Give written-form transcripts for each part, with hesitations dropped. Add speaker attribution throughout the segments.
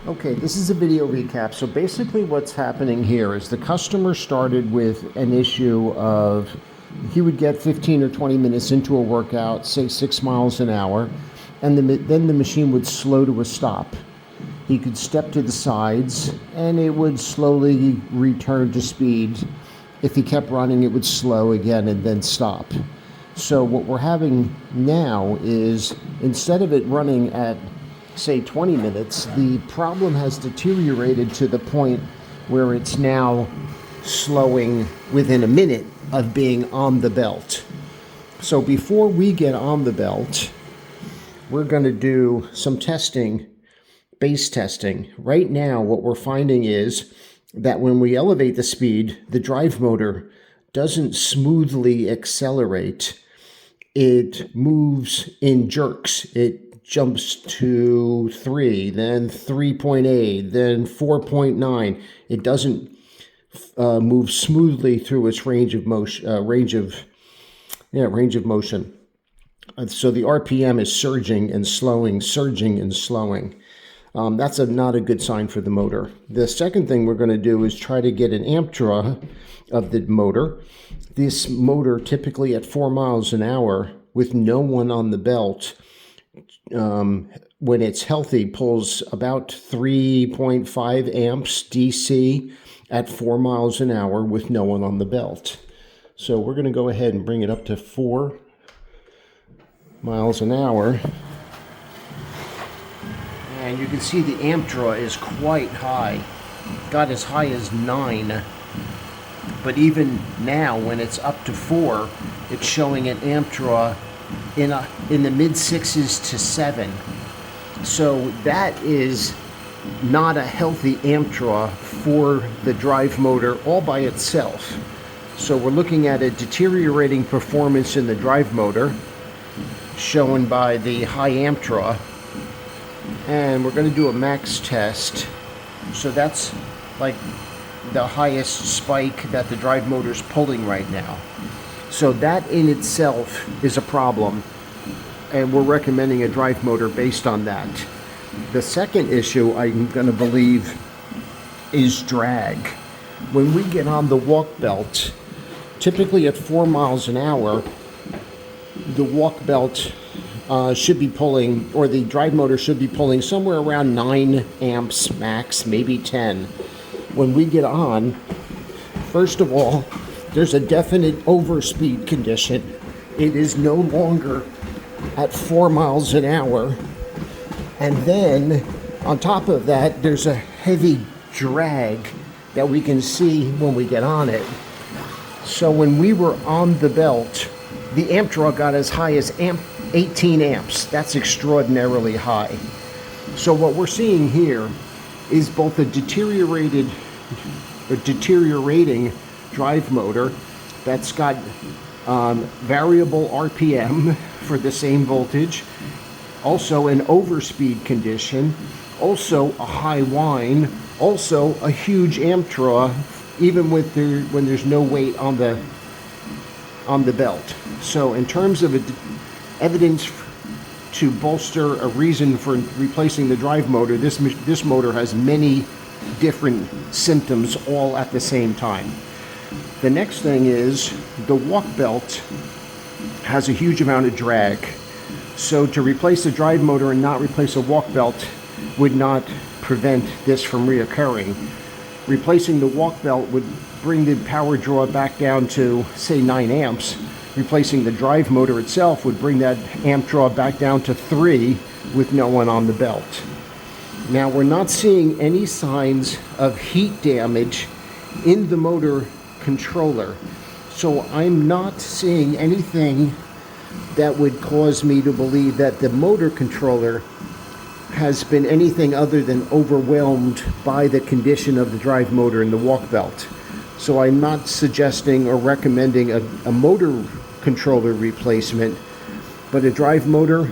Speaker 1: Okay, this is a video recap. So basically what's happening here is the customer started with an issue of he would get 15 or 20 minutes into a workout, say 6 miles an hour, and then the machine would slow to a stop. He could step to the sides and it would slowly return to speed. If he kept running, it would slow again and then stop. So what we're having now is, instead of it running at say 20 minutes, the problem has deteriorated to the point where it's now slowing within a minute of being on the belt. So before we get on the belt, we're going to do some testing, base testing. Right now, what we're finding is that when we elevate the speed, the drive motor doesn't smoothly accelerate. It moves in jerks. It jumps to 3, then 3.8, then 4.9. It doesn't move smoothly through its range of motion. So the RPM is surging and slowing, surging and slowing. That's not a good sign for the motor. The second thing we're going to do is try to get an amp draw of the motor. This motor, typically at 4 miles an hour with no one on the belt, when it's healthy, pulls about 3.5 amps DC at 4 miles an hour with no one on the belt. So we're going to go ahead and bring it up to 4 miles an hour. And you can see the amp draw is quite high. Got as high as 9. But even now, when it's up to 4, it's showing an amp draw in the mid-6s to 7. So that is not a healthy amp draw for the drive motor all by itself. So we're looking at a deteriorating performance in the drive motor, shown by the high amp draw. And we're going to do a max test. So that's like the highest spike that the drive motor's pulling right now. So that in itself is a problem, and we're recommending a drive motor based on that. The second issue I'm going to believe is drag. When we get on the walk belt, typically at 4 miles an hour, the walk belt should be pulling, or the drive motor should be pulling somewhere around 9 amps max, maybe 10. When we get on, first of all, there's a definite overspeed condition. It is no longer at 4 miles an hour. And then, on top of that, there's a heavy drag that we can see when we get on it. So when we were on the belt, the amp draw got as high as 18 amps. That's extraordinarily high. So what we're seeing here is both a deteriorating drive motor that's got variable RPM for the same voltage, also an overspeed condition, also a high whine, also a huge amp draw, even with when there's no weight on the belt. So in terms of evidence to bolster a reason for replacing the drive motor, this motor has many different symptoms all at the same time. The next thing is the walk belt has a huge amount of drag. So to replace the drive motor and not replace a walk belt would not prevent this from reoccurring. Replacing the walk belt would bring the power draw back down to, say, 9 amps. Replacing the drive motor itself would bring that amp draw back down to 3 with no one on the belt. Now, we're not seeing any signs of heat damage in the motor controller. So I'm not seeing anything that would cause me to believe that the motor controller has been anything other than overwhelmed by the condition of the drive motor and the walk belt. So I'm not suggesting or recommending a motor controller replacement, but a drive motor,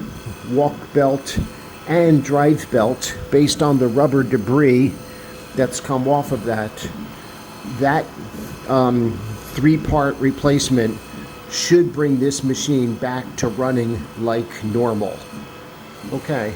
Speaker 1: walk belt, and drive belt based on the rubber debris that's come off of that 3-part replacement should bring this machine back to running like normal. Okay.